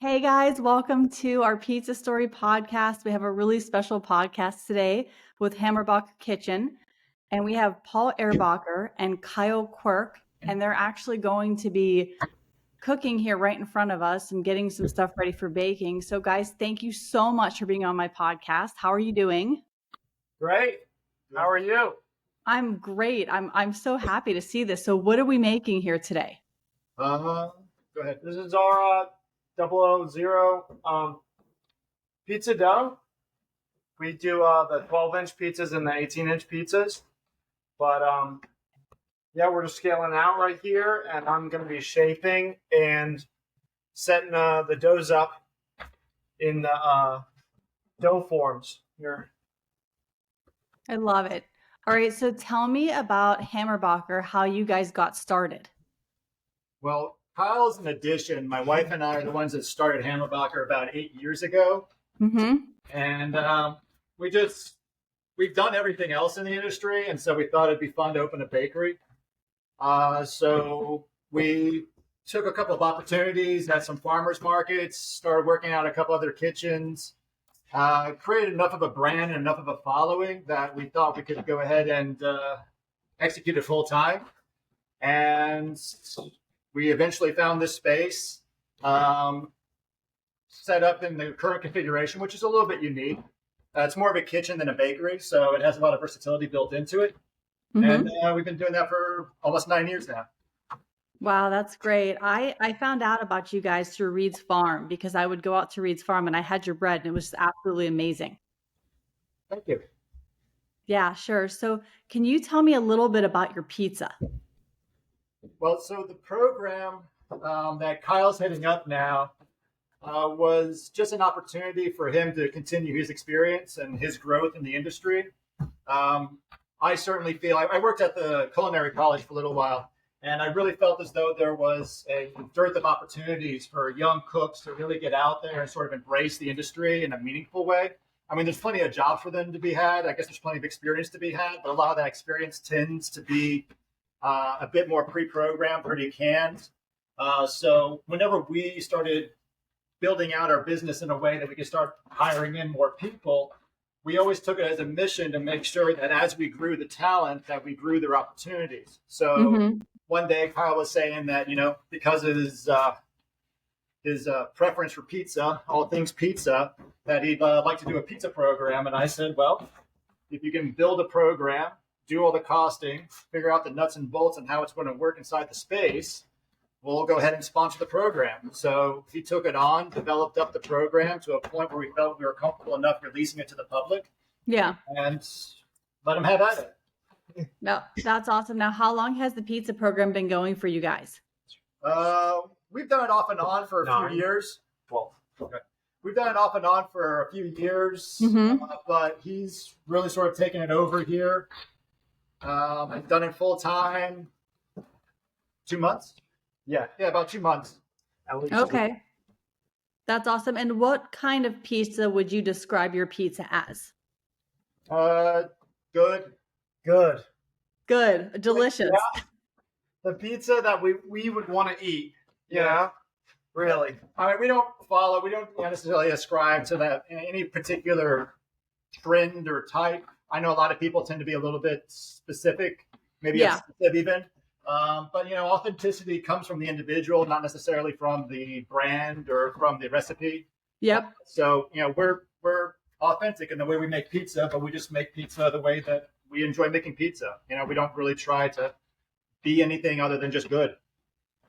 Hey guys, welcome to our Pizza Story podcast. We have a really special podcast today with Hammerbacher Kitchen, and we have Paul Erbacher and Kyle Quirk, and they're actually going to be cooking here right in front of us and getting some stuff ready for baking. So, guys, thank you so much for being on my podcast. How are you doing? Great. How are you? I'm great. I'm so happy to see this. So, what are we making here today? Go ahead. This is our 000 pizza dough. We do the 12-inch pizzas and the 18-inch pizzas. But yeah, we're just scaling out right here, and I'm going to be shaping and setting the doughs up in the dough forms here. I love it. All right, so tell me about Hammerbacher, how you guys got started. Well, Kyle's an addition. My wife and I are the ones that started Hammerbacher about 8 years ago. Mm-hmm. And we've done everything else in the industry. And so we thought it'd be fun to open a bakery. So we took a couple of opportunities at some farmers markets, started working out a couple other kitchens, created enough of a brand and enough of a following that we thought we could go ahead and execute it full time. And we eventually found this space set up in the current configuration, which is a little bit unique. It's more of a kitchen than a bakery, so it has a lot of versatility built into it. Mm-hmm. And we've been doing that for almost 9 years now. Wow, that's great. I found out about you guys through Reed's Farm because I would go out to Reed's Farm and I had your bread and it was absolutely amazing. Thank you. Yeah, sure. So can you tell me a little bit about your pizza? Well, so the program that Kyle's heading up now was just an opportunity for him to continue his experience and his growth in the industry. I certainly feel I worked at the culinary college for a little while, and I really felt as though there was a dearth of opportunities for young cooks to really get out there and sort of embrace the industry in a meaningful way. I mean, there's plenty of jobs for them to be had. I guess there's plenty of experience to be had, but a lot of that experience tends to be a bit more pre-programmed, pretty canned. So whenever we started building out our business in a way that we could start hiring in more people, we always took it as a mission to make sure that as we grew the talent, that we grew their opportunities. So one day Kyle was saying that, because of his preference for pizza, all things pizza, that he'd like to do a pizza program. And I said, well, if you can build a program, do all the costing, figure out the nuts and bolts and how it's going to work inside the space, we'll go ahead and sponsor the program. So he took it on, developed up the program to a point where we felt we were comfortable enough releasing it to the public. Yeah. And let him have at it. No, that's awesome. Now, how long has the pizza program been going for you guys? We've done it off and on for a few years. 12. Okay. We've done it off and on for a few years, but he's really sort of taken it over here. I've done it full time. 2 months? Yeah, about 2 months. At least. Okay. That's awesome. And what kind of pizza would you describe your pizza as? Good. Good. Delicious. Yeah. The pizza that we would want to eat. Yeah. Really. I mean, we don't necessarily ascribe to that any particular trend or type. I know a lot of people tend to be a little bit specific, maybe obsessive even. But authenticity comes from the individual, not necessarily from the brand or from the recipe. Yep. So we're authentic in the way we make pizza, but we just make pizza the way that we enjoy making pizza. We don't really try to be anything other than just good.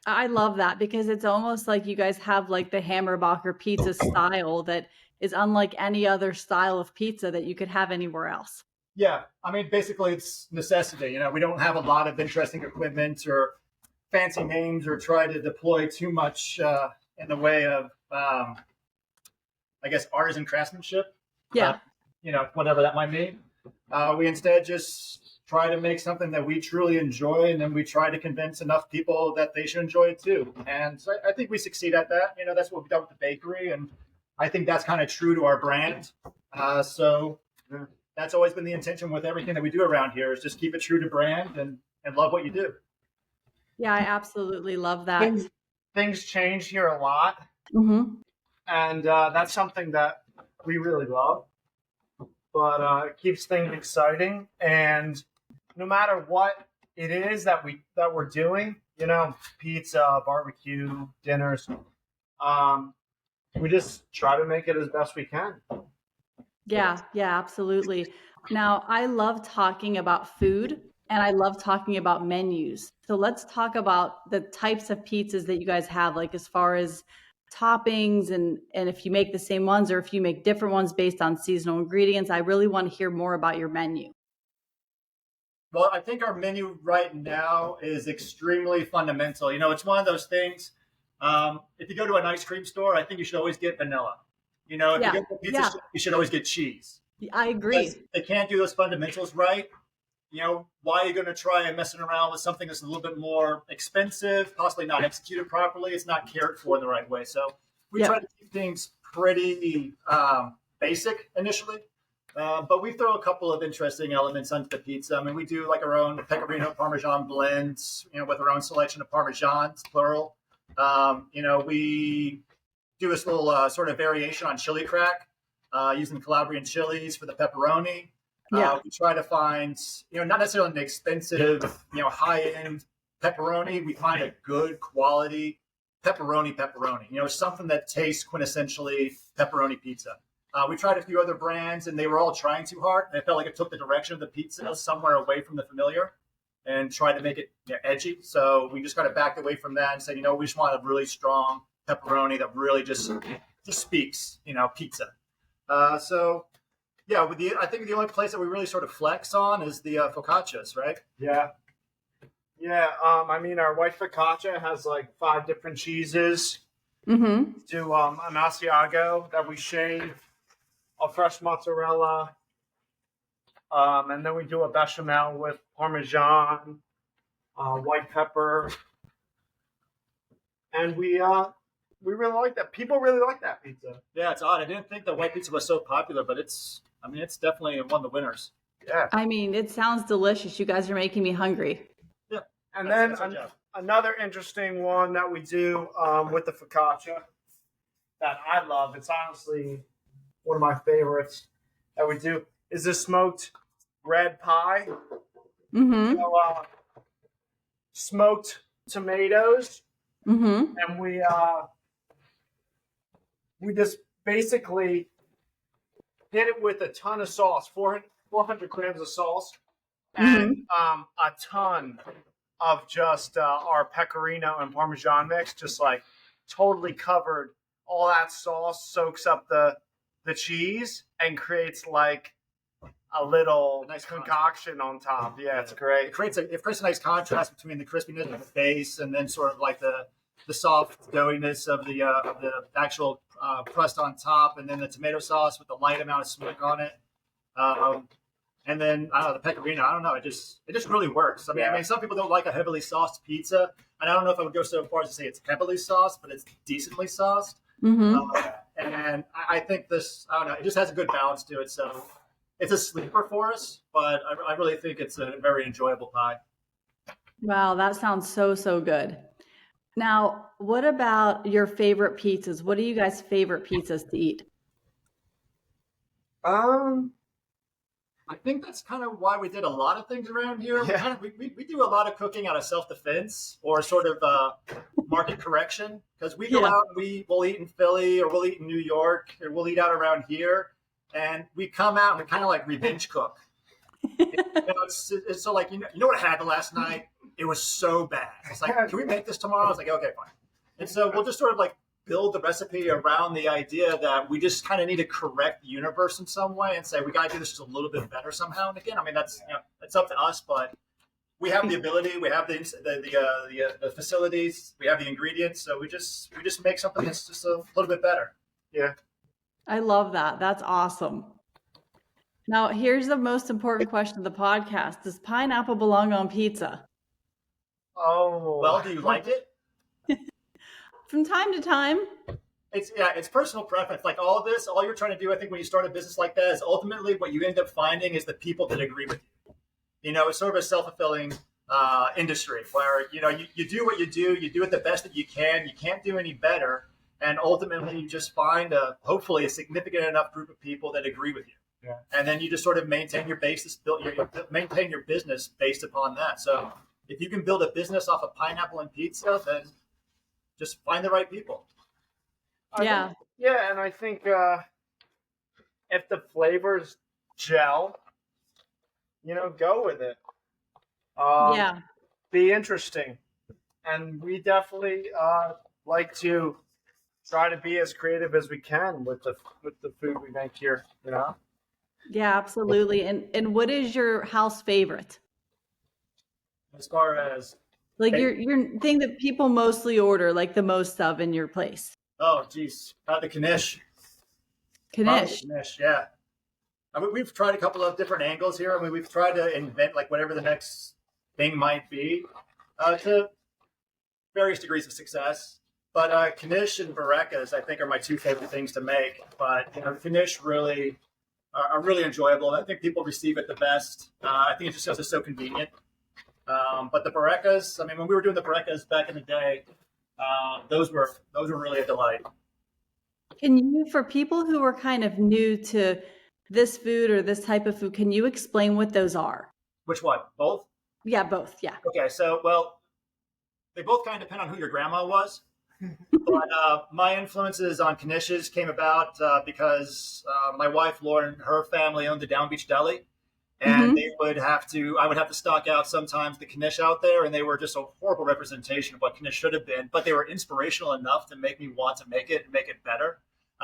I love that because it's almost like you guys have like the Hammerbacher pizza style that is unlike any other style of pizza that you could have anywhere else. Yeah, I mean, basically it's necessity. We don't have a lot of interesting equipment or fancy names or try to deploy too much in the way of, I guess, artisan craftsmanship. Yeah. Whatever that might mean. We instead just try to make something that we truly enjoy, and then we try to convince enough people that they should enjoy it too. And so I think we succeed at that. That's what we've done with the bakery, and I think that's kind of true to our brand. So that's always been the intention with everything that we do around here is just keep it true to brand and love what you do. Yeah, I absolutely love that. Things change here a lot. and that's something that we really love. But it keeps things exciting, and no matter what it is that we're doing, pizza, barbecue, dinners, we just try to make it as best we can. Yeah, yeah, absolutely. Now, I love talking about food and I love talking about menus. So let's talk about the types of pizzas that you guys have, like as far as toppings and if you make the same ones or if you make different ones based on seasonal ingredients. I really want to hear more about your menu. Well, I think our menu right now is extremely fundamental. It's one of those things. If you go to an ice cream store, I think you should always get vanilla. If you go to a pizza shop, you should always get cheese. I agree. Because they can't do those fundamentals right. Why are you going to try and messing around with something that's a little bit more expensive, possibly not executed properly? It's not cared for in the right way. So we try to keep things pretty basic initially. But we throw a couple of interesting elements onto the pizza. I mean, we do like our own pecorino Parmesan blends, with our own selection of Parmesans, plural. We do this little sort of variation on chili crack, using Calabrian chilies for the pepperoni. We try to find, not necessarily an expensive, high-end pepperoni. We find a good quality pepperoni, something that tastes quintessentially pepperoni pizza. We tried a few other brands, and they were all trying too hard. And I felt like it took the direction of the pizza somewhere away from the familiar and tried to make it edgy. So we just kind of backed away from that and said, we just want a really strong pepperoni that really just speaks, pizza. I think the only place that we really sort of flex on is the focaccias, right? Yeah. Yeah. Our white focaccia has like 5 different cheeses. Mm-hmm. Do an Asiago that we shave, a fresh mozzarella, and then we do a bechamel with Parmesan, white pepper, and we really like that. People really like that pizza. Yeah, it's odd. I didn't think the white pizza was so popular, but it's definitely one of the winners. Yeah. It sounds delicious. You guys are making me hungry. Yeah. And then another interesting one that we do with the focaccia that I love, it's honestly one of my favorites that we do, is the smoked red pie. Mm-hmm. Smoked tomatoes. Mm-hmm. And we just basically hit it with a ton of sauce, 400 grams of sauce, and a ton of just our pecorino and Parmesan mix, just like totally covered. All that sauce soaks up the cheese and creates like a little nice concoction on top. Yeah, it's great. It creates a nice contrast between the crispiness of the base and then sort of like the soft doughiness of the actual crust on top, and then the tomato sauce with the light amount of smoke on it. And then the pecorino. I don't know. It just really works. I mean, some people don't like a heavily sauced pizza, and I don't know if I would go so far as to say it's heavily sauced, but it's decently sauced. Mm-hmm. And I think this. I don't know. It just has a good balance to it. So it's a sleeper for us, but I really think it's a very enjoyable pie. Wow, that sounds so good. Now, what about your favorite pizzas? What are you guys' favorite pizzas to eat? I think that's kind of why we did a lot of things around here. Yeah. We do a lot of cooking out of self-defense or sort of market correction, because we go out and we'll eat in Philly or we'll eat in New York or we'll eat out around here, and we come out and we kind of like revenge cook. It's so like, you know what I had the last night? It was so bad. It's like, can we make this tomorrow? I was like, okay, fine. And so we'll just sort of like build the recipe around the idea that we just kind of need to correct the universe in some way and say, we got to do this just a little bit better somehow. And again, I mean, that's up to us, but we have the ability, we have the facilities, we have the ingredients. So we just make something that's just a little bit better. Yeah. I love that. That's awesome. Now, here's the most important question of the podcast. Does pineapple belong on pizza? Oh. Well, do you like it? From time to time. It's personal preference. Like all you're trying to do, I think, when you start a business like that is ultimately what you end up finding is the people that agree with you. It's sort of a self-fulfilling industry where, you do what you do it the best that you can. You can't do any better. And ultimately, you just find hopefully a significant enough group of people that agree with you. Yeah. And then you just sort of maintain your basis, maintain your business based upon that. So if you can build a business off of pineapple and pizza, then just find the right people. Yeah. And I think if the flavors gel, go with it. Yeah. Be interesting. And we definitely like to try to be as creative as we can with the food we make here, Yeah, absolutely. And what is your house favorite? As far as Like your thing that people mostly order, like the most of in your place. oh geez, the knish. Knish. Knish, yeah. I mean, we've tried a couple of different angles here. I mean, we've tried to invent like whatever the next thing might be to various degrees of success. But knish and barecas, I think, are my two favorite things to make. But knish really are really enjoyable. I think people receive it the best. I think it's just because it's so convenient. But the barecas, I mean, when we were doing the barecas back in the day, those were really a delight. Can you, for people who are kind of new to this food or this type of food, can you explain what those are? Which one? Both? Yeah, both. Yeah. Okay, so, well, they both kind of depend on who your grandma was. But my influences on knishes came about because my wife, Lauren, her family owned the Down Beach Deli. And I would have to stock out sometimes the knish out there, and they were just a horrible representation of what knish should have been, but they were inspirational enough to make me want to make it and make it better.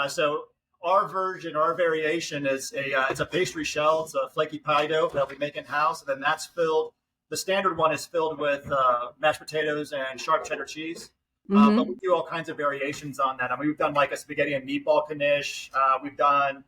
So our version, our variation is it's a pastry shell. It's a flaky pie dough that we make in house, and then that's filled. The standard one is filled with mashed potatoes and sharp cheddar cheese. But we do all kinds of variations on that. I mean, we've done like a spaghetti and meatball knish. We've done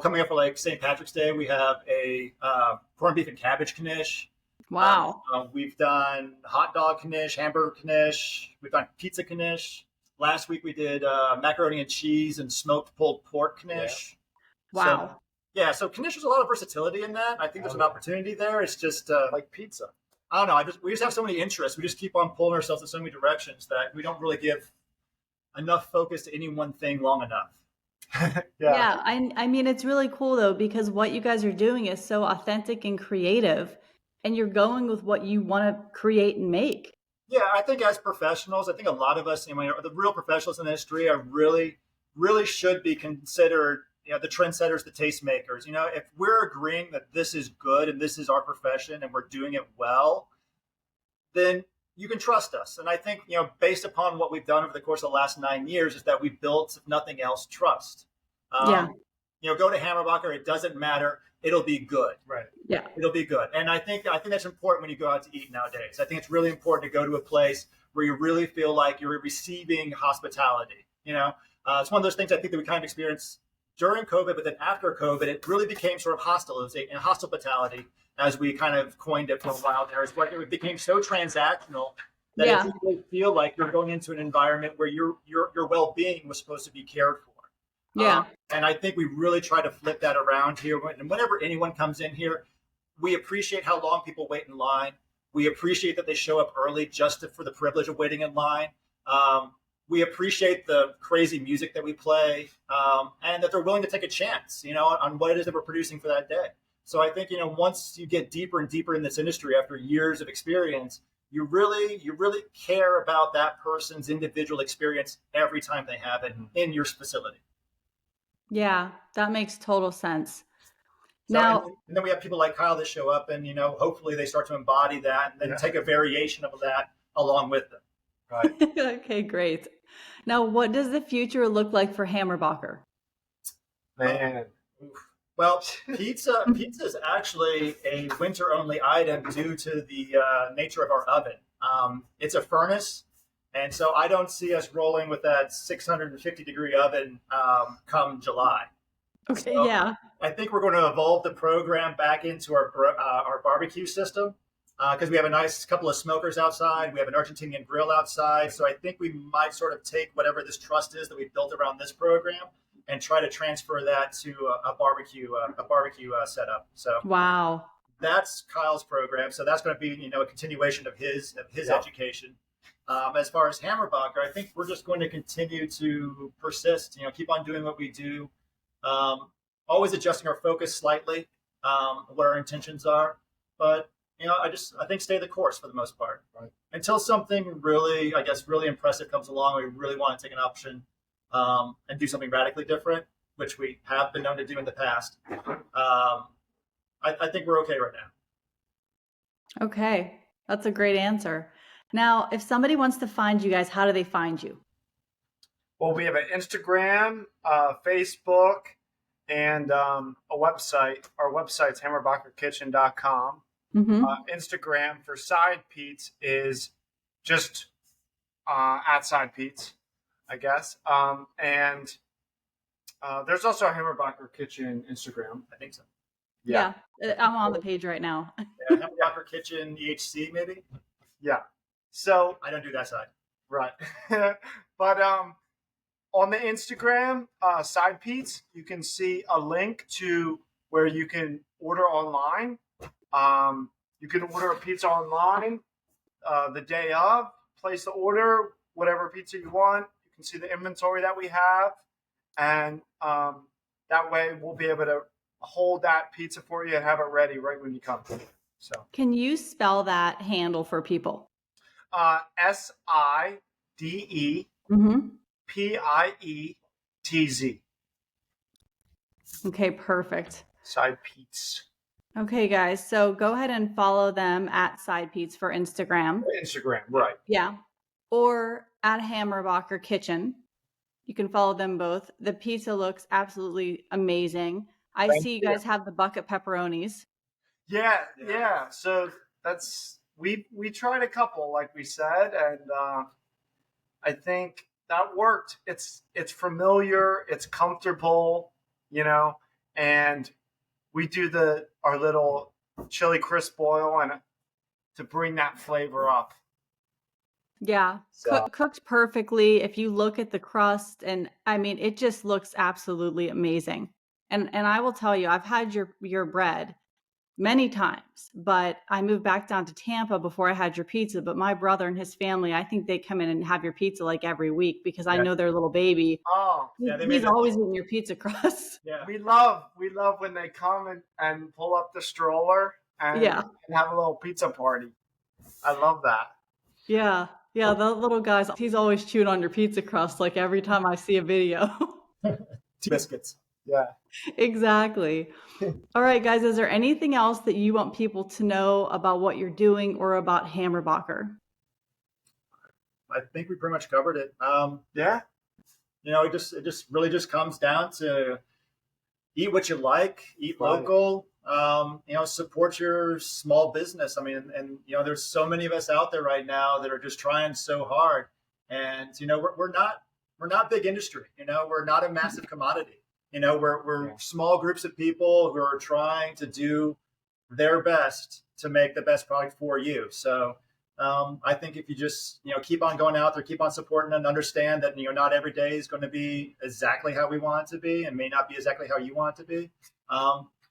coming up for like St. Patrick's Day, we have a corned beef and cabbage knish. Wow. We've done hot dog knish, hamburger knish. We've done pizza knish. Last week we did macaroni and cheese and smoked pulled pork knish. Yeah. Wow. So knish, there's a lot of versatility in that. I think there's an opportunity there. It's just like pizza. I don't know. We just have so many interests. We just keep on pulling ourselves in so many directions that we don't really give enough focus to any one thing long enough. Yeah. I mean, it's really cool though, because what you guys are doing is so authentic and creative, and you're going with what you want to create and make. Yeah, I think as professionals, I think a lot of us, the real professionals in the industry are really should be considered, the trendsetters, the tastemakers. If we're agreeing that this is good and this is our profession and we're doing it well, then you can trust us. And I think, based upon what we've done over the course of the last 9 years is that we built, if nothing else, trust. Go to Hammerbacher. It doesn't matter. It'll be good. Right. Yeah. It'll be good. And I think that's important when you go out to eat nowadays. I think it's really important to go to a place where you really feel like you're receiving hospitality. It's one of those things I think that we kind of experienced during COVID, but then after COVID, it really became sort of hostile. It was a hospitality, as we kind of coined it for a while there. It became so transactional that it didn't really feel like you're going into an environment where your well-being was supposed to be cared for. Yeah. And I think we really try to flip that around here. And whenever anyone comes in here, we appreciate how long people wait in line. We appreciate that they show up early just for the privilege of waiting in line. We appreciate the crazy music that we play, and that they're willing to take a chance, on what it is that we're producing for that day. So I think, once you get deeper and deeper in this industry after years of experience, you really care about that person's individual experience every time they have it in your facility. Yeah, that makes total sense. So, now, and then we have people like Kyle that show up and, hopefully they start to embody that and then take a variation of that along with them. Right. Okay, great. Now, what does the future look like for Hammerbacher? Man. Well, pizza is actually a winter-only item due to the nature of our oven. It's a furnace, and so I don't see us rolling with that 650-degree oven come July. Okay, so yeah. I think we're going to evolve the program back into our barbecue system because we have a nice couple of smokers outside. We have an Argentinian grill outside. So I think we might sort of take whatever this trust is that we've built around this program and try to transfer that to a barbecue setup. So wow, that's Kyle's program. So that's going to be a continuation of his education. As far as Hammerbacher, I think we're just going to continue to persist, keep on doing what we do, always adjusting our focus slightly, what our intentions are. But, I think stay the course for the most part. Right. Until something really, I guess, really impressive comes along, we really want to take an option and do something radically different, which we have been known to do in the past. I think we're okay right now. Okay, that's a great answer. Now, if somebody wants to find you guys, how do they find you? Well, we have an Instagram, Facebook, and a website. Our website's hammerbacherkitchen.com. Mm-hmm. Instagram for Side Pete's is just at Side Pete's, I guess. And there's also a Hammerbacher Kitchen Instagram. I think so. Yeah, I'm on the page right now. Yeah, Hammerbacher Kitchen EHC maybe. Yeah. So I don't do that side. right, but on the Instagram Side Pete's, you can see a link to where you can order online. You can order a pizza online the day of. Place the order, whatever pizza you want. You can see the inventory that we have, and that way we'll be able to hold that pizza for you and have it ready right when you come. So, Can you spell that handle for people? SIDE Mm-hmm. PIETZ. Okay, perfect. Side Pete's. Okay, guys, so go ahead and follow them at Side Pete's for Instagram. Instagram, right. Yeah. Or at Hammerbacher Kitchen. You can follow them both. The pizza looks absolutely amazing. I Thank see you you. guys have the bucket pepperonis. Yeah. So that's we tried a couple, like we said, and I think that worked. It's familiar, it's comfortable, and we do our little chili crisp boil and to bring that flavor up. Yeah, So, cooked perfectly. If you look at the crust, and I mean, it just looks absolutely amazing. And I will tell you, I've had your bread many times, but I moved back down to Tampa before I had your pizza. But my brother and his family, I think they come in and have your pizza like every week because I Yeah. know their little baby. oh, Yeah, they He's made always eating your pizza crust. Yeah. we love when they come and pull up the stroller and Yeah. have a little pizza party. I love that. Yeah. Yeah. The little guys, he's always chewing on your pizza crust like every time I see a video. 2 biscuits. Yeah. Exactly. All right, guys, is there anything else that you want people to know about what you're doing or about Hammerbacher? I think we pretty much covered it. Yeah. It just really just comes down to eat what you like, eat Right. local, support your small business. I mean, and there's so many of us out there right now that are just trying so hard, and we're not big industry. We're not a massive commodity. We're small groups of people who are trying to do their best to make the best product for you. So I think if you just keep on going out there, keep on supporting, and understand that not every day is going to be exactly how we want it to be, and may not be exactly how you want it to be.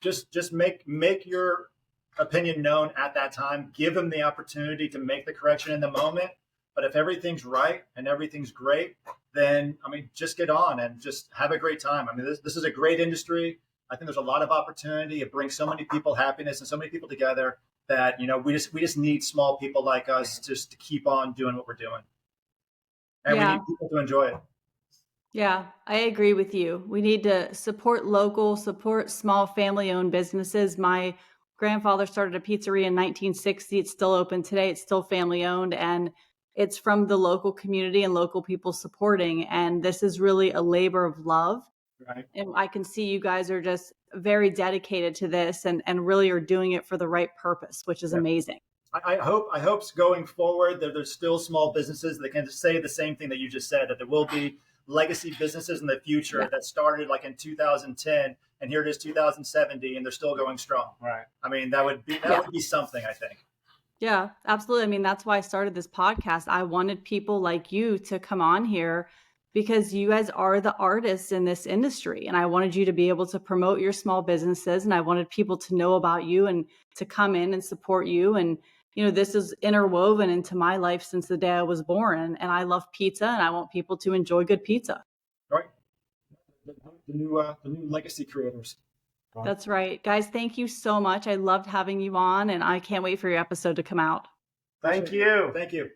Just make your opinion known at that time. Give them the opportunity to make the correction in the moment. But if everything's right and everything's great, then just get on and just have a great time. This is a great industry. I think there's a lot of opportunity. It brings so many people happiness and so many people together that we just need small people like us just to keep on doing what we're doing, and we need people to enjoy it. Yeah, I agree with you. We need to support local, support small family-owned businesses. My grandfather started a pizzeria in 1960. It's still open today. It's still family-owned, and it's from the local community and local people supporting. And this is really a labor of love. Right. And I can see you guys are just very dedicated to this and really are doing it for the right purpose, which is amazing. I hope going forward that there's still small businesses that can say the same thing that you just said, that there will be legacy businesses in the future that started like in 2010, and here it is 2070, and they're still going strong. Right. That would be something, I think. Yeah, absolutely. That's why I started this podcast. I wanted people like you to come on here because you guys are the artists in this industry. And I wanted you to be able to promote your small businesses. And I wanted people to know about you and to come in and support you. And this is interwoven into my life since the day I was born. And I love pizza, and I want people to enjoy good pizza. Right. The new legacy creators. That's right. Guys, thank you so much. I loved having you on, and I can't wait for your episode to come out. Thank you. Thank you.